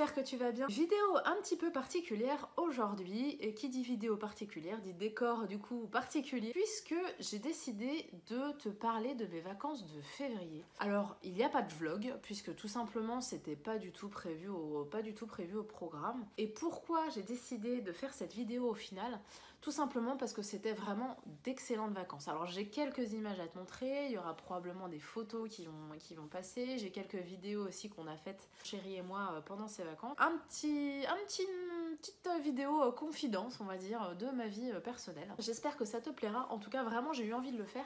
j'espère que tu vas bien. Vidéo un petit peu particulière aujourd'hui, et qui dit vidéo particulière dit décor du coup particulier, puisque j'ai décidé de te parler de mes vacances de février. Alors il n'y a pas de vlog, puisque tout simplement c'était pas du tout prévu au programme. Et pourquoi j'ai décidé de faire cette vidéo au final? Tout simplement parce que c'était vraiment d'excellentes vacances. Alors j'ai quelques images à te montrer, il y aura probablement des photos qui vont passer, j'ai quelques vidéos aussi qu'on a faites, chérie et moi, pendant ces vacances. Une petite vidéo confidence, on va dire, de ma vie personnelle. J'espère que ça te plaira. En tout cas, vraiment, j'ai eu envie de le faire.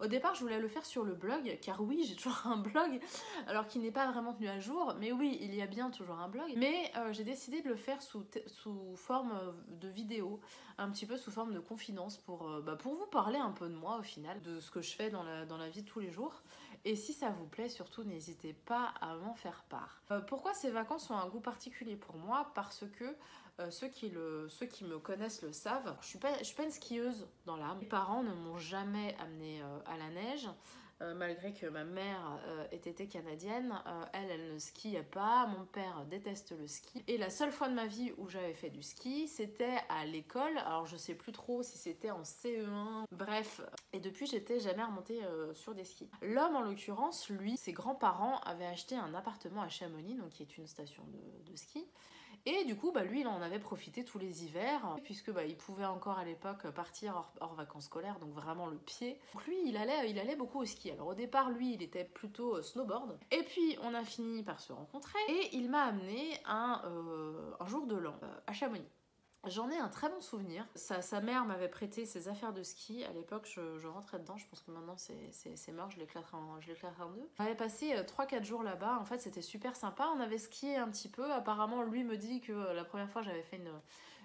Au départ, je voulais le faire sur le blog, car oui, j'ai toujours un blog, alors qu'il n'est pas vraiment tenu à jour. Mais oui, il y a bien toujours un blog. Mais j'ai décidé de le faire sous forme de vidéo, un petit peu sous forme de confidence, pour vous parler un peu de moi au final, de ce que je fais dans la vie de tous les jours. Et si ça vous plaît, surtout, n'hésitez pas à m'en faire part. Pourquoi ces vacances ont un goût particulier pour moi? Parce que ceux qui me connaissent le savent. Je suis pas une skieuse dans l'âme. Mes parents ne m'ont jamais amenée à la neige. Malgré que ma mère était canadienne, elle ne skiait pas, mon père déteste le ski. Et la seule fois de ma vie où j'avais fait du ski, c'était à l'école, alors je sais plus trop si c'était en CE1, bref. Et depuis, j'étais jamais remontée sur des skis. L'homme, en l'occurrence, lui, ses grands-parents avaient acheté un appartement à Chamonix, donc qui est une station de ski. Et du coup, lui, il en avait profité tous les hivers, puisque il pouvait encore à l'époque partir hors vacances scolaires, donc vraiment le pied. Donc lui, il allait beaucoup au ski. Alors au départ, lui, il était plutôt snowboard. Et puis, on a fini par se rencontrer, et il m'a amené un jour de l'an à Chamonix. J'en ai un très bon souvenir. Sa mère m'avait prêté ses affaires de ski. À l'époque, je rentrais dedans. Je pense que maintenant, c'est mort. Je l'éclaterai en deux. On avait passé 3-4 jours là-bas. En fait, c'était super sympa. On avait skié un petit peu. Apparemment, lui me dit que la première fois, j'avais fait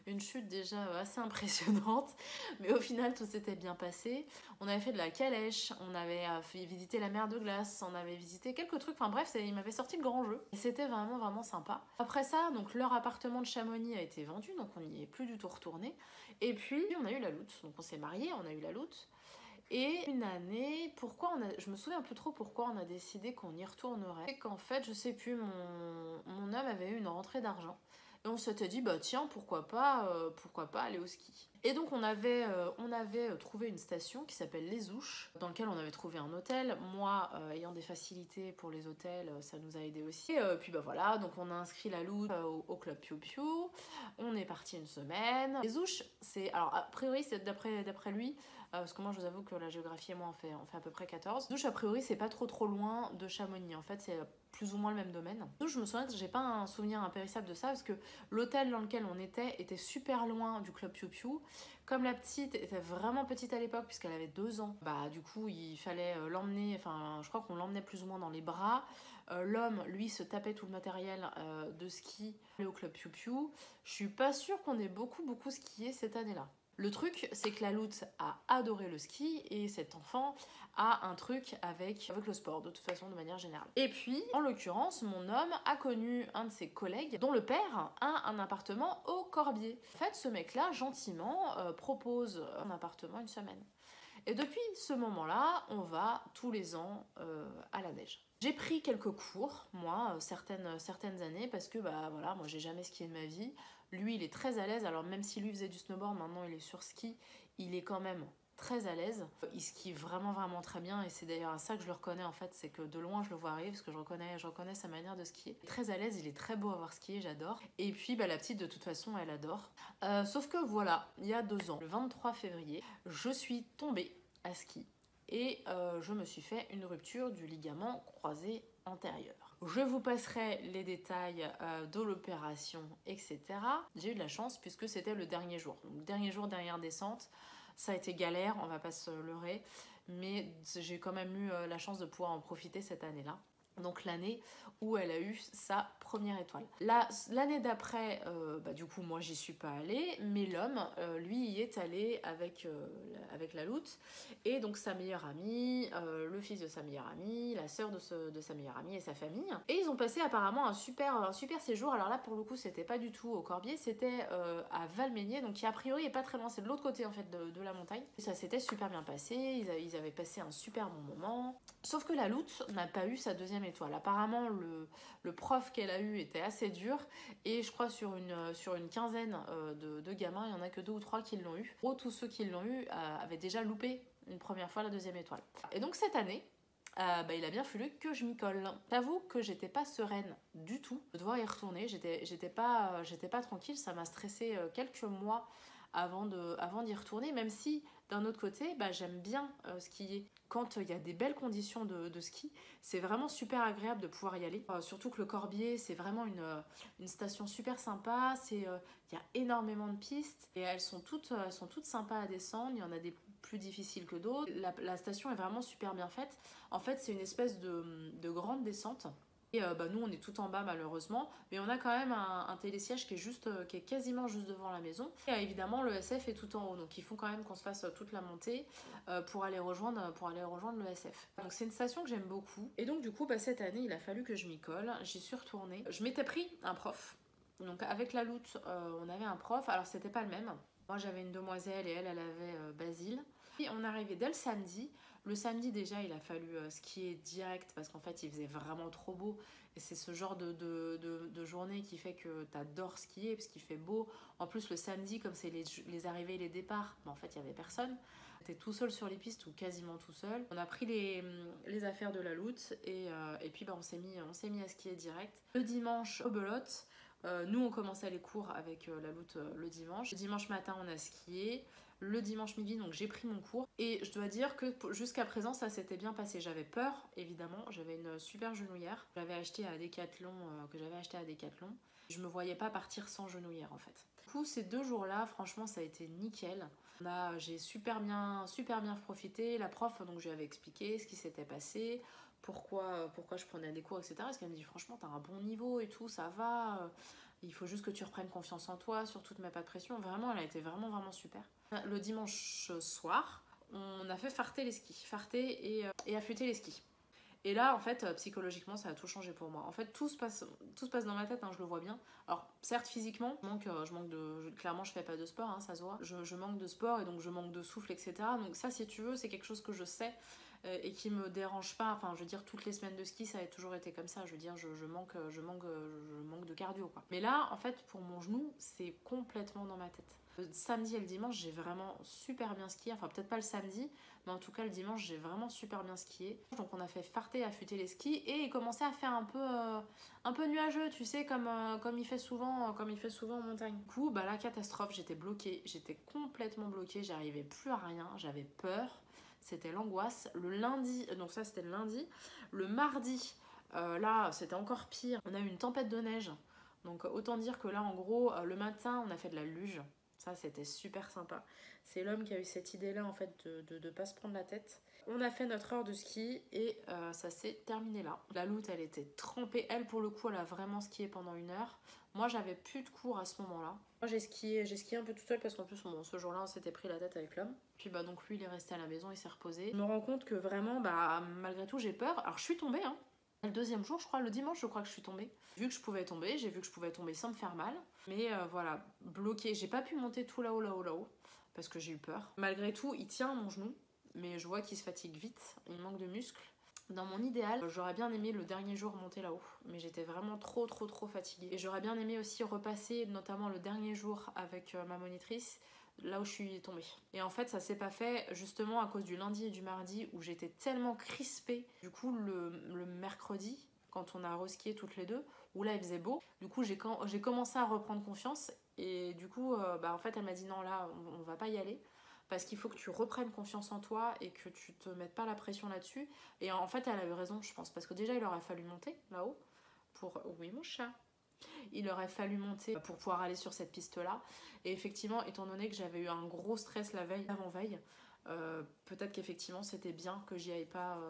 une chute déjà assez impressionnante. Mais au final, tout s'était bien passé. On avait fait de la calèche. On avait fait visiter la mer de glace. On avait visité quelques trucs. Enfin bref, il m'avait sorti le grand jeu. Et c'était vraiment, vraiment sympa. Après ça, donc leur appartement de Chamonix a été vendu. Donc on y est plus du tout retourné. Et puis on a eu la Loutte, donc on s'est mariés, on a eu la Loutte. Et une année, je me souviens plus trop pourquoi on a décidé qu'on y retournerait. C'est qu'en fait, je sais plus, mon homme avait eu une rentrée d'argent. Et on s'était dit, tiens, pourquoi pas aller au ski. Et donc on avait trouvé une station qui s'appelle Les Ouches, dans laquelle on avait trouvé un hôtel. Moi, ayant des facilités pour les hôtels, ça nous a aidé aussi. Et puis voilà, donc on a inscrit la Loutte au club Piu Piu. On est parti une semaine. Les Ouches, c'est, alors a priori, c'est d'après lui, parce que moi je vous avoue que la géographie et moi on fait à peu près 14. Les Ouches, a priori, c'est pas trop loin de Chamonix. En fait, c'est plus ou moins le même domaine. Donc je me souviens que j'ai pas un souvenir impérissable de ça, parce que l'hôtel dans lequel on était super loin du club Piu Piu. Comme la petite était vraiment petite à l'époque, puisqu'elle avait 2 ans, du coup il fallait l'emmener, enfin je crois qu'on l'emmenait plus ou moins dans les bras. L'homme, lui, se tapait tout le matériel de ski au club Piu Piu. Je suis pas sûre qu'on ait beaucoup skié cette année-là. Le truc, c'est que la Loutte a adoré le ski, et cet enfant a un truc avec le sport, de toute façon, de manière générale. Et puis, en l'occurrence, mon homme a connu un de ses collègues dont le père a un appartement au Corbier. En fait, ce mec-là, gentiment, propose un appartement une semaine. Et depuis ce moment-là, on va tous les ans à la neige. J'ai pris quelques cours, moi, certaines années, parce que voilà, moi j'ai jamais skié de ma vie. Lui, il est très à l'aise, alors même si lui faisait du snowboard, maintenant il est sur ski, il est quand même très à l'aise. Il skie vraiment très bien, et c'est d'ailleurs à ça que je le reconnais en fait, c'est que de loin je le vois arriver, parce que je reconnais sa manière de skier. Très à l'aise, il est très beau à voir skier, j'adore. Et puis la petite, de toute façon, elle adore. Sauf que voilà, il y a 2 ans, le 23 février, je suis tombée à ski. Et je me suis fait une rupture du ligament croisé antérieur. Je vous passerai les détails de l'opération, etc. J'ai eu de la chance puisque c'était le dernier jour. Donc, dernier jour, dernière descente, ça a été galère, on va pas se leurrer, mais j'ai quand même eu la chance de pouvoir en profiter cette année-là. Donc l'année où elle a eu sa première étoile. L'année d'après, du coup moi j'y suis pas allée, mais l'homme, lui, y est allé avec la Loutte, et donc sa meilleure amie, le fils de sa meilleure amie, la sœur de sa meilleure amie et sa famille. Et ils ont passé apparemment un super séjour. Alors là pour le coup c'était pas du tout au Corbier, c'était à Valménier, donc qui a priori est pas très loin, c'est de l'autre côté en fait de la montagne. Et ça s'était super bien passé, ils avaient passé un super bon moment. Sauf que la Loutte n'a pas eu sa deuxième étoile. Apparemment, le prof qu'elle a eu était assez dur et je crois sur une quinzaine de gamins, il n'y en a que 2 ou 3 qui l'ont eu. En gros, tous ceux qui l'ont eu avaient déjà loupé une première fois la 2e étoile. Et donc cette année, il a bien fallu que je m'y colle. J'avoue que j'étais pas sereine du tout de devoir y retourner. J'étais pas tranquille. Ça m'a stressé quelques mois avant d'y retourner, même si d'un autre côté, j'aime bien skier. Quand il y a des belles conditions de ski, c'est vraiment super agréable de pouvoir y aller. Surtout que le Corbier, c'est vraiment une station super sympa. Il y a énormément de pistes et elles sont toutes sympas à descendre. Il y en a des plus difficiles que d'autres. La station est vraiment super bien faite. En fait, c'est une espèce de grande descente. Et nous, on est tout en bas malheureusement, mais on a quand même un télésiège qui est quasiment juste devant la maison. Et évidemment, le SF est tout en haut, donc il faut quand même qu'on se fasse toute la montée pour aller rejoindre le SF. Donc c'est une station que j'aime beaucoup. Et donc du coup, cette année, il a fallu que je m'y colle. J'y suis retournée. Je m'étais pris un prof. Donc avec la Loute, on avait un prof. Alors c'était pas le même. Moi, j'avais une demoiselle et elle avait Basile. Et on arrivait dès le samedi. Le samedi déjà il a fallu skier direct parce qu'en fait il faisait vraiment trop beau et c'est ce genre de journée qui fait que t'adores skier parce qu'il fait beau. En plus le samedi comme c'est les arrivées et les départs, en fait il n'y avait personne. T'es tout seul sur les pistes ou quasiment tout seul. On a pris les affaires de la Loute et puis on s'est mis à skier direct. Le dimanche au belote. Nous on commençait les cours avec la Loute le dimanche. Le dimanche matin on a skié. Le dimanche midi, donc j'ai pris mon cours. Et je dois dire que jusqu'à présent, ça s'était bien passé. J'avais peur, évidemment. J'avais une super genouillère que j'avais achetée à Decathlon. Je me voyais pas partir sans genouillère, en fait. Du coup, ces 2 jours-là, franchement, ça a été nickel. J'ai super bien profité. La prof, donc, je lui avais expliqué ce qui s'était passé, pourquoi je prenais des cours, etc. Parce qu'elle me dit, franchement, t'as un bon niveau et tout, ça va. Il faut juste que tu reprennes confiance en toi, surtout te mets pas de pression. Vraiment, elle a été vraiment, vraiment super. Le dimanche soir, on a fait farter les skis. Farter et affûter les skis. Et là, en fait, psychologiquement, ça a tout changé pour moi. En fait, tout se passe dans ma tête, hein, je le vois bien. Alors, certes, physiquement, clairement, je fais pas de sport, hein, ça se voit. Je manque de sport et donc je manque de souffle, etc. Donc ça, si tu veux, c'est quelque chose que je sais et qui me dérange pas. Enfin, je veux dire, toutes les semaines de ski, ça a toujours été comme ça. Je veux dire, je manque de cardio, quoi. Mais là, en fait, pour mon genou, c'est complètement dans ma tête. Le samedi et le dimanche, j'ai vraiment super bien skié. Enfin, peut-être pas le samedi, mais en tout cas, le dimanche, j'ai vraiment super bien skié. Donc, on a fait farter, affûter les skis et il commençait à faire un peu nuageux, tu sais, comme il fait souvent en montagne. Du coup, la catastrophe, j'étais bloquée. J'étais complètement bloquée. J'arrivais plus à rien. J'avais peur. C'était l'angoisse. Le lundi, donc ça, c'était le lundi. Le mardi, là, c'était encore pire. On a eu une tempête de neige. Donc, autant dire que là, en gros, le matin, on a fait de la luge. Ça, c'était super sympa. C'est l'homme qui a eu cette idée-là, en fait, de pas se prendre la tête. On a fait notre heure de ski et ça s'est terminé là. La Loute, elle était trempée. Elle, pour le coup, elle a vraiment skié pendant 1 heure. Moi, j'avais plus de cours à ce moment-là. Moi, j'ai skié un peu toute seule parce qu'en plus, ce jour-là, on s'était pris la tête avec l'homme. Puis, donc, lui, il est resté à la maison, il s'est reposé. Je me rends compte que vraiment, malgré tout, j'ai peur. Alors, je suis tombée, hein. Le 2e jour, je crois, le dimanche, je crois que je suis tombée. J'ai vu que je pouvais tomber sans me faire mal. Mais voilà, bloquée. J'ai pas pu monter tout là-haut, parce que j'ai eu peur. Malgré tout, il tient mon genou, mais je vois qu'il se fatigue vite. Il manque de muscles. Dans mon idéal, j'aurais bien aimé le dernier jour monter là-haut, mais j'étais vraiment trop fatiguée. Et j'aurais bien aimé aussi repasser, notamment le dernier jour avec ma monitrice, là où je suis tombée. Et en fait, ça s'est pas fait justement à cause du lundi et du mardi où j'étais tellement crispée. Du coup, le mercredi, quand on a reskié toutes les deux, où là il faisait beau, du coup j'ai commencé à reprendre confiance et du coup, en fait, elle m'a dit non, là on va pas y aller. Parce qu'il faut que tu reprennes confiance en toi et que tu te mettes pas la pression là-dessus. Et en fait, elle a eu raison, je pense. Parce que déjà, il aurait fallu monter là-haut pour... Oui, mon chat. Il aurait fallu monter pour pouvoir aller sur cette piste-là. Et effectivement, étant donné que j'avais eu un gros stress la veille, avant-veille, peut-être qu'effectivement, c'était bien que j'y aille pas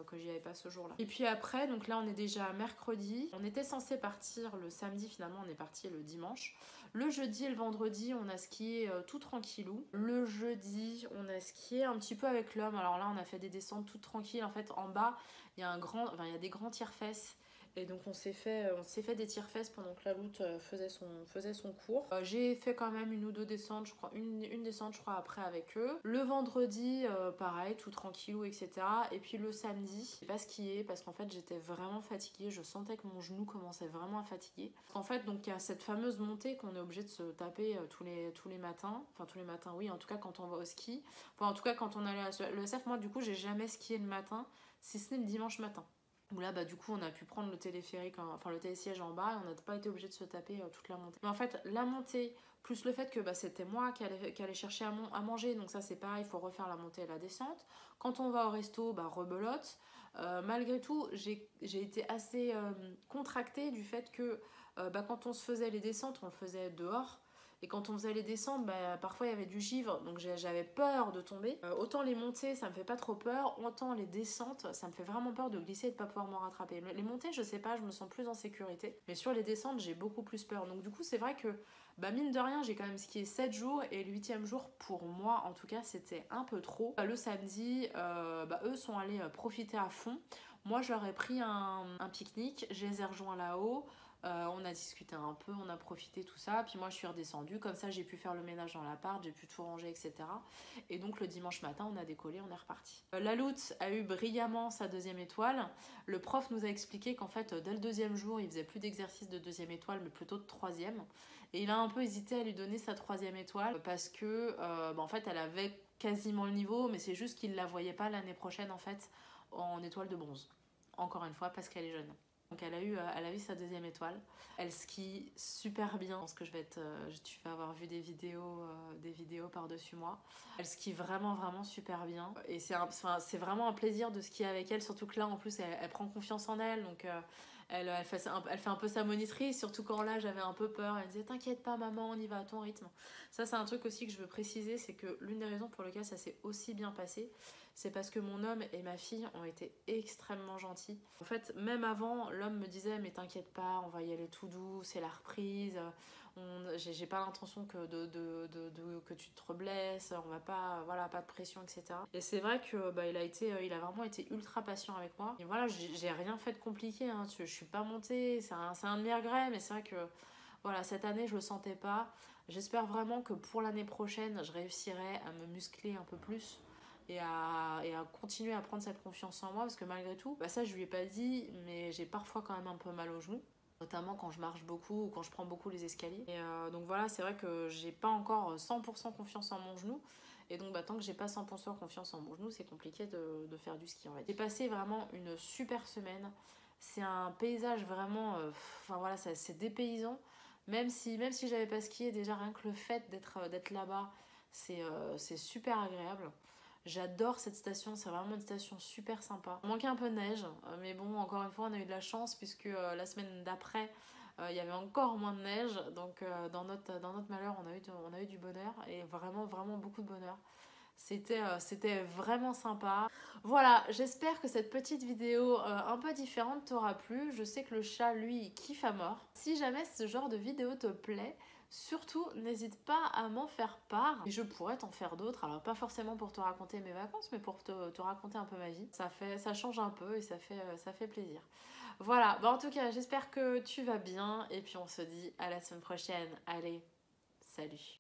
ce jour-là. Et puis après, donc là, on est déjà mercredi. On était censé partir le samedi, finalement, on est parti le dimanche. Le jeudi et le vendredi, on a skié tout tranquillou. Le jeudi, on a skié un petit peu avec l'homme. Alors là, on a fait des descentes toutes tranquilles. En fait, en bas, il y a des grands tire-fesses. Et donc on s'est fait des tire-fesses pendant que la Loute faisait son cours. J'ai fait quand même une ou deux descentes, je crois, une descente je crois après avec eux. Le vendredi, pareil, tout tranquillou, etc. Et puis le samedi, j'ai pas skié parce qu'en fait j'étais vraiment fatiguée, je sentais que mon genou commençait vraiment à fatiguer. En fait, donc il y a cette fameuse montée qu'on est obligé de se taper tous les matins. Enfin tous les matins, oui, en tout cas quand on va au ski. Enfin en tout cas quand on allait à l'ESF, moi du coup j'ai jamais skié le matin, si ce n'est le dimanche matin. Où là, du coup, on a pu prendre le téléphérique, enfin le télésiège en bas et on n'a pas été obligé de se taper toute la montée. Mais en fait, la montée, plus le fait que c'était moi qui allais chercher à manger, donc ça c'est pareil, il faut refaire la montée et la descente. Quand on va au resto, rebelote. Malgré tout, j'ai été assez contractée du fait que quand on se faisait les descentes, on le faisait dehors. Et quand on faisait les descentes, parfois il y avait du givre, donc j'avais peur de tomber. Autant les montées, ça me fait pas trop peur, autant les descentes, ça me fait vraiment peur de glisser et de pas pouvoir m'en rattraper. Les montées, je sais pas, je me sens plus en sécurité. Mais sur les descentes, j'ai beaucoup plus peur. Donc du coup, c'est vrai que, mine de rien, j'ai quand même skié 7 jours et le 8e jour, pour moi, en tout cas, c'était un peu trop. Le samedi, eux sont allés profiter à fond. Moi, je leur ai pris un pique-nique, je les ai rejoints là-haut. On a discuté un peu, on a profité tout ça, puis moi je suis redescendue, comme ça j'ai pu faire le ménage dans l'appart, j'ai pu tout ranger, etc. Et donc le dimanche matin on a décollé, on est reparti. La Loute a eu brillamment sa 2e étoile. Le prof nous a expliqué qu'en fait dès le 2e jour il faisait plus d'exercice de 2e étoile mais plutôt de 3e, et il a un peu hésité à lui donner sa 3e étoile parce que en fait elle avait quasiment le niveau, mais c'est juste qu'il la voyait pas l'année prochaine en fait en étoile de bronze, encore une fois parce qu'elle est jeune. Donc elle a eu sa 2e étoile. Elle skie super bien. Je pense que tu vas avoir vu des vidéos par-dessus moi. Elle skie vraiment vraiment super bien. Et c'est vraiment un plaisir de skier avec elle. Surtout que là en plus elle prend confiance en elle. Donc elle fait un peu sa monitrice. Surtout quand là j'avais un peu peur. Elle disait t'inquiète pas maman, on y va à ton rythme. Ça c'est un truc aussi que je veux préciser. C'est que l'une des raisons pour lesquelles ça s'est aussi bien passé, c'est parce que mon homme et ma fille ont été extrêmement gentils. En fait, même avant, l'homme me disait mais t'inquiète pas, on va y aller tout doux, c'est la reprise, j'ai pas l'intention que tu te reblesses, on va pas, voilà, pas de pression, etc. Et c'est vrai que il a vraiment été ultra patient avec moi. Et voilà, j'ai rien fait de compliqué, hein. Je suis pas montée, c'est un de mes regrets, mais c'est vrai que voilà, cette année je le sentais pas. J'espère vraiment que pour l'année prochaine, je réussirai à me muscler un peu plus. Et à continuer à prendre cette confiance en moi, parce que malgré tout, ça je lui ai pas dit, mais j'ai parfois quand même un peu mal aux genoux, notamment quand je marche beaucoup ou quand je prends beaucoup les escaliers. Et donc voilà, c'est vrai que j'ai pas encore 100% confiance en mon genou, et donc tant que j'ai pas 100% confiance en mon genou, c'est compliqué de faire du ski en fait. J'ai passé vraiment une super semaine, c'est un paysage vraiment, voilà, c'est dépaysant, même si j'avais pas skié, déjà rien que le fait d'être là-bas, c'est super agréable. J'adore cette station, c'est vraiment une station super sympa. Il manquait un peu de neige, mais bon, encore une fois, on a eu de la chance puisque la semaine d'après, il y avait encore moins de neige. Donc dans notre malheur, on a eu du bonheur et vraiment, vraiment beaucoup de bonheur. C'était vraiment sympa. Voilà, j'espère que cette petite vidéo un peu différente t'aura plu. Je sais que le chat, lui, il kiffe à mort. Si jamais ce genre de vidéo te plaît, surtout, n'hésite pas à m'en faire part. Et je pourrais t'en faire d'autres, alors pas forcément pour te raconter mes vacances, mais pour te raconter un peu ma vie. Ça change un peu et ça fait plaisir. Voilà, en tout cas, j'espère que tu vas bien. Et puis on se dit à la semaine prochaine. Allez, salut!